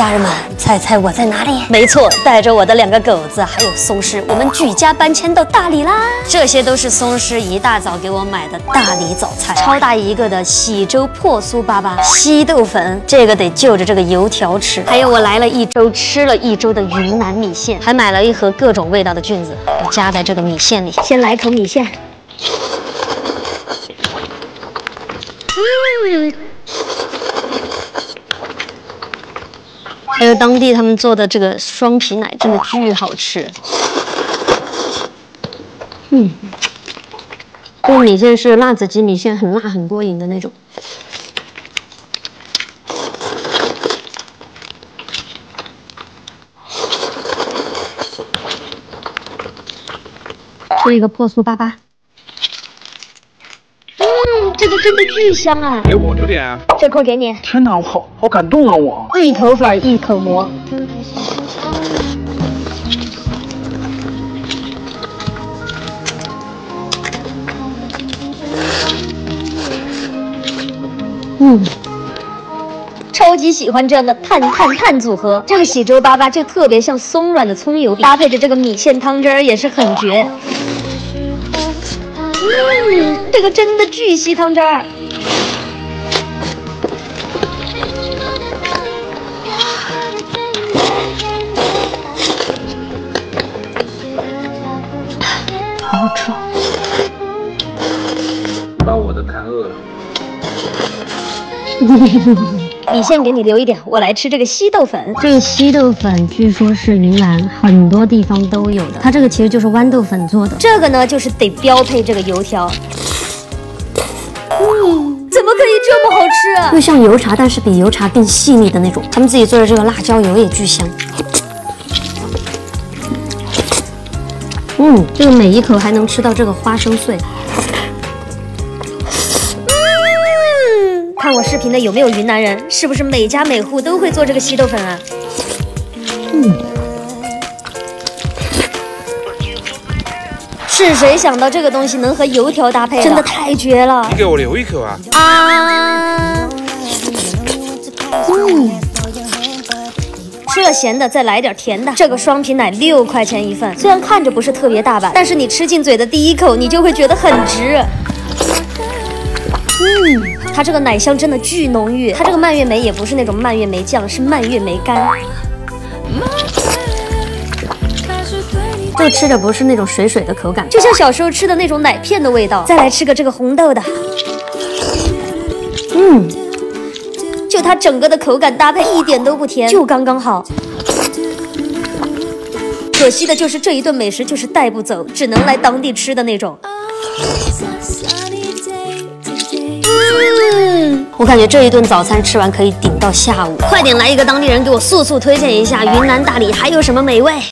家人们，猜猜我在哪里？没错，带着我的2个狗子还有松狮，我们举家搬迁到大理啦。这些都是松狮一大早给我买的大理早餐，超大一个的喜洲破酥粑粑、稀豆粉，这个得就着这个油条吃。还有我来了1周，吃了1周的云南米线，还买了1盒各种味道的菌子，我加在这个米线里。先来口米线。 还有当地他们做的这个双皮奶，真的巨好吃。这个米线是辣子鸡米线，很辣很过瘾的那种。吃一个破酥粑粑。 这个真的巨香啊！给我留点啊！这口给你。天哪，好感动啊！我一口粉一口馍。超级喜欢这样的碳组合。这个喜洲粑粑就特别像松软的葱油，搭配着这个米线汤汁儿也是很绝。 这个真的巨吸汤汁儿，好好吃哦！把我的看饿了。米线给你留一点，我来吃这个稀豆粉。这个稀豆粉据说是云南很多地方都有的，它这个其实就是豌豆粉做的。这个呢，就是得标配这个油条。怎么可以这么好吃啊？又像油茶，但是比油茶更细腻的那种。他们自己做的这个辣椒油也巨香。这个每一口还能吃到这个花生碎。看我视频的有没有云南人？是不是每家每户都会做这个稀豆粉啊？是谁想到这个东西能和油条搭配？真的太绝了！你给我留一口啊！吃了咸的，再来点甜的。这个双皮奶6块钱一份，虽然看着不是特别大碗，但是你吃进嘴的第一口，你就会觉得很值。它这个奶香真的巨浓郁，它这个蔓越莓也不是那种蔓越莓酱，是蔓越莓干。这个吃着不是那种水水的口感，就像小时候吃的那种奶片的味道。再来吃个这个红豆的，就它整个的口感搭配一点都不甜，就刚刚好。可惜的就是这一顿美食就是带不走，只能来当地吃的那种。我感觉这一顿早餐吃完可以顶到下午。快点来一个当地人给我速速推荐一下云南大理还有什么美味。